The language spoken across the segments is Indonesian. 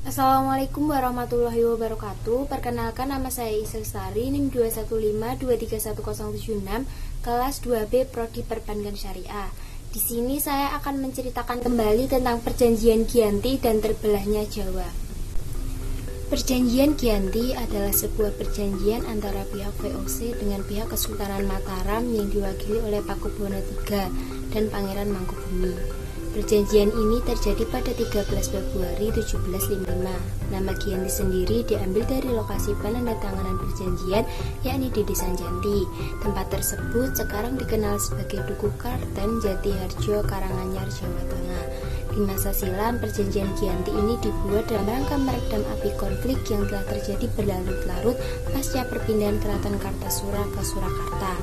Assalamualaikum warahmatullahi wabarakatuh. Perkenalkan, nama saya Isa Lestari, NIM 215231076, kelas 2B Prodi Perbankan Syariah. Di sini saya akan menceritakan kembali tentang Perjanjian Giyanti dan terbelahnya Jawa. Perjanjian Giyanti adalah sebuah perjanjian antara pihak VOC dengan pihak Kesultanan Mataram yang diwakili oleh Pakubuwono III dan Pangeran Mangkubumi. Perjanjian ini terjadi pada 13 Februari 1755. Nama Giyanti sendiri diambil dari lokasi penandatanganan perjanjian, yakni di Desa Janti. Tempat tersebut sekarang dikenal sebagai Duku Karten, Jatiharjo, Karanganyar, Jawa Tengah. Di masa silam, perjanjian Giyanti ini dibuat dalam rangka meredam api konflik yang telah terjadi berlarut-larut pasca perpindahan Keraton Kartasura ke Surakarta.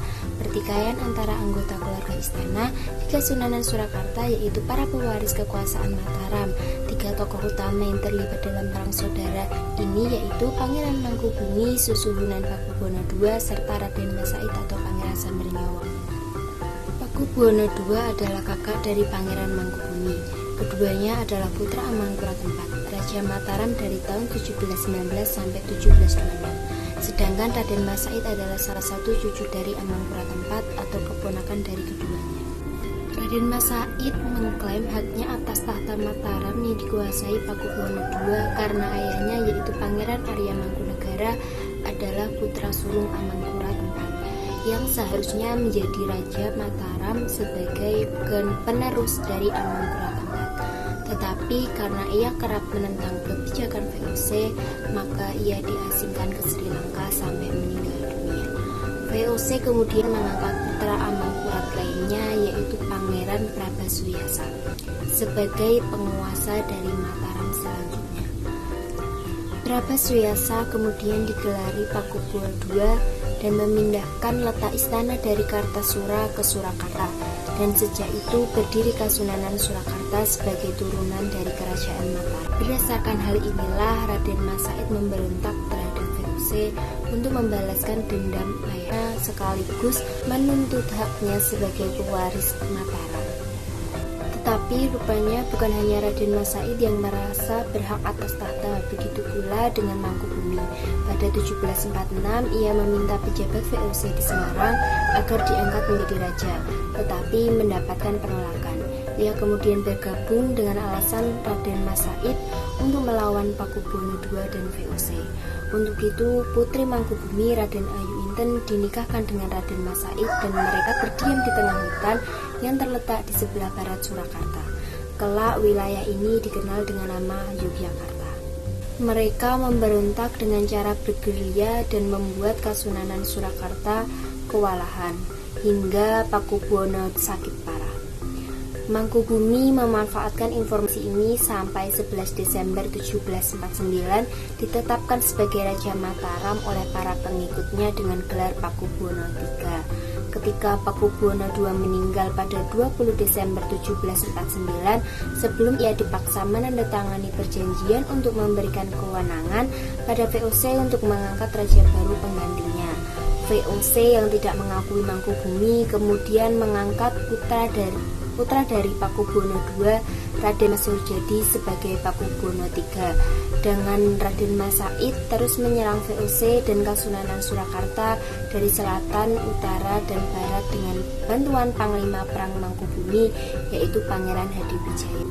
Pertikaian antara anggota keluarga istana di Kasunanan Surakarta, yaitu para pewaris kekuasaan Mataram. Tiga tokoh utama yang terlibat dalam perang saudara ini yaitu Pangeran Mangkubumi, Susuhunan Pakubuwono II, serta Raden Masaid atau Pangeran Sambernyawa. Pakubuwono II adalah kakak dari Pangeran Mangkubumi. Keduanya adalah putra Amangkurat IV, Raja Mataram dari tahun 1719 sampai 1726. Sedangkan Raden Masaid adalah salah satu cucu dari Amangkurat IV atau keponakan dari keduanya. Raden Masaid mengklaim haknya atas tahta Mataram yang dikuasai Pakubuwono II karena ayahnya, yaitu Pangeran Arya Mangkunegara, adalah putra sulung Amangkurat IV yang seharusnya menjadi Raja Mataram sebagai penerus dari Amangkurat IV. Tetapi karena ia kerap menentang kebijakan VOC, maka ia diasingkan ke Sri Lanka sampai meninggal dunia. VOC kemudian mengangkat putra Amangkurat lainnya, yaitu Pangeran Prabasuyasa, sebagai penguasa dari Mataram selanjutnya. Prabasuyasa kemudian digelari Pakubuwono II dan memindahkan letak istana dari Kartasura ke Surakarta, dan sejak itu berdiri Kasunanan Surakarta sebagai turunan dari Kerajaan Mataram. Berdasarkan hal inilah Raden Masaid memberontak terhadap VOC untuk membalaskan dendam ayahnya sekaligus menuntut haknya sebagai pewaris Mataram. Tetapi rupanya bukan hanya Raden Masaid yang merasa berhak atas tahta, begitu pula dengan Mangkubumi. Pada 1746 ia meminta pejabat VOC di Semarang agar diangkat menjadi raja, tetapi mendapatkan penolakan. Ia kemudian bergabung dengan alasan Raden Masaid untuk melawan Pakubuwono II dan VOC. Untuk itu putri Mangkubumi, Raden Ayu Inten, dinikahkan dengan Raden Masaid dan mereka berdiam di tengah hutan yang terletak di sebelah barat Surakarta. Kelak wilayah ini dikenal dengan nama Yogyakarta. Mereka memberontak dengan cara bergerilya dan membuat Kasunanan Surakarta kewalahan hingga Pakubuwono sakit parah. Mangkubumi memanfaatkan informasi ini sampai 11 Desember 1749 ditetapkan sebagai Raja Mataram oleh para pengikutnya dengan gelar Pakubuwono III. Ketika Pakubuwono II meninggal pada 20 Desember 1749, sebelum ia dipaksa menandatangani perjanjian untuk memberikan kewenangan pada VOC untuk mengangkat raja baru penggantinya. VOC yang tidak mengakui Mangkubumi kemudian mengangkat putra dari Pakubuwono II, Raden Masurjadi, sebagai Pakubuwono III. Dengan Raden Masaid terus menyerang VOC dan Kasunanan Surakarta dari selatan, utara, dan barat dengan bantuan Panglima Perang Mangkubumi, yaitu Pangeran Hadiwijaya.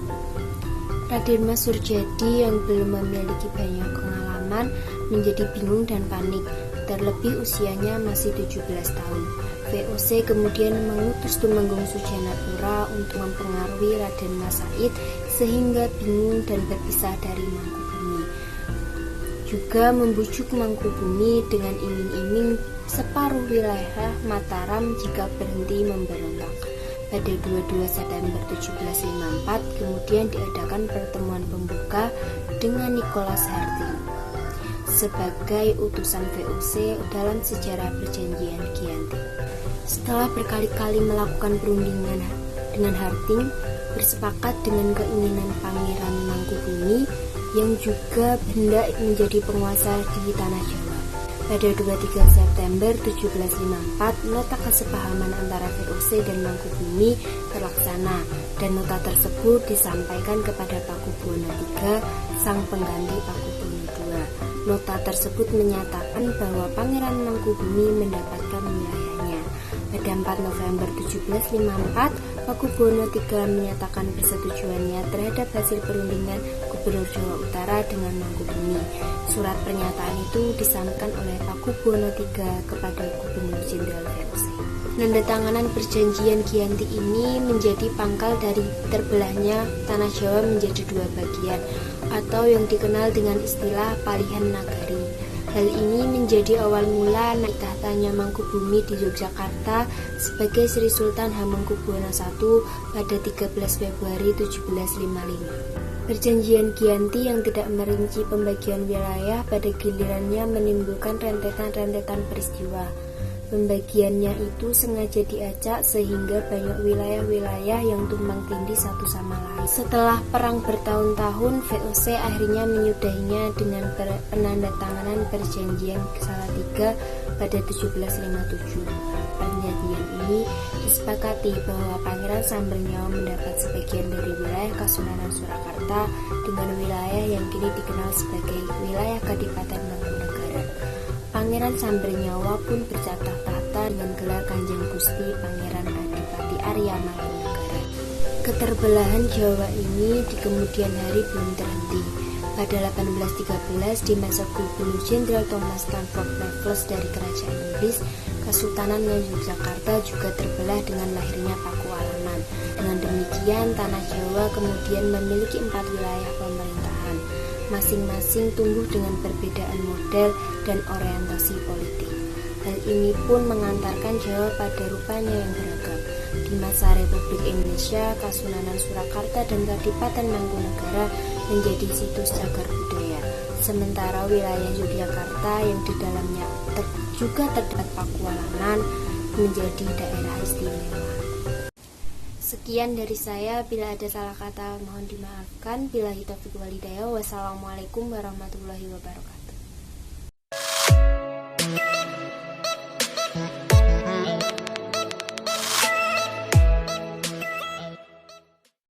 Raden Masurjadi yang belum memiliki banyak pengalaman menjadi bingung dan panik, terlebih usianya masih 17 tahun. VOC kemudian mengutus Tumenggung Sujanatpura untuk mempengaruhi Raden Masaid sehingga bingung dan berpisah dari Mangkubumi. Juga membujuk Mangkubumi dengan iming-iming separuh wilayah Mataram jika berhenti memberontak. Pada 22 September 1754 kemudian diadakan pertemuan pembuka dengan Nicholas Harting sebagai utusan VOC dalam sejarah perjanjian Giyanti. Setelah berkali-kali melakukan perundingan dengan Harting, bersepakat dengan keinginan Pangeran Mangkubumi yang juga hendak menjadi penguasa di tanah Jawa. Pada 23 September 1754, nota kesepahaman antara VOC dan Mangkubumi terlaksana, dan nota tersebut disampaikan kepada Pakubuwono III, sang pengganti Pakubuwono II. Nota tersebut menyatakan bahwa Pangeran Mangkubumi mendapatkan wilayahnya. Pada 4 November 1754, Pakubuwono III menyatakan persetujuannya terhadap hasil perundingan Gubernur Jawa Utara dengan Mangkubumi. Surat pernyataan itu disampaikan oleh Pakubuwono III kepada Gubernur Jenderal VOC. Penandatanganan perjanjian Giyanti ini menjadi pangkal dari terbelahnya tanah Jawa menjadi dua bagian, atau yang dikenal dengan istilah Palihan Nagari. Hal ini menjadi awal mula naik tahtanya Mangkubumi di Yogyakarta sebagai Sri Sultan Hamengkubuwono I pada 13 Februari 1755. Perjanjian Giyanti yang tidak merinci pembagian wilayah pada gilirannya menimbulkan rentetan-rentetan peristiwa. Pembagiannya itu sengaja diacak sehingga banyak wilayah-wilayah yang tumpang tindih satu sama lain. Setelah perang bertahun-tahun, VOC akhirnya menyudahinya dengan penandatanganan perjanjian Salatiga pada 1757. Perjanjian ini disepakati bahwa Pangeran Sambernyawa mendapat sebagian dari wilayah Kasunanan Surakarta dengan wilayah yang kini dikenal sebagai wilayah Kadipaten Mangkunegaran. Pangeran Sambernyawa pun bercatah tahta dengan gelar Kanjeng Gusti Pangeran Adipati Arya Mangkunegaran. Keterbelahan Jawa ini di kemudian hari belum terhenti. Pada 1813, di masa Gubernur Jenderal Thomas Stamford Raffles dari Kerajaan Inggris, Kesultanan Yogyakarta juga terbelah dengan lahirnya Pakualaman. Dengan demikian, tanah Jawa kemudian memiliki 4 wilayah pemerintahan. Masing-masing tumbuh dengan perbedaan model dan orientasi politik. Hal ini pun mengantarkan Jawa pada rupanya yang beragam. Di masa Republik Indonesia, Kasunanan Surakarta dan Kadipaten Mangkunegaran menjadi situs cagar budaya. Sementara wilayah Yogyakarta yang di dalamnya juga terdapat Pakualaman menjadi daerah istimewa. Sekian dari saya, bila ada salah kata mohon dimaafkan. Billahi taufiq wal hidayah. Wassalamualaikum warahmatullahi wabarakatuh.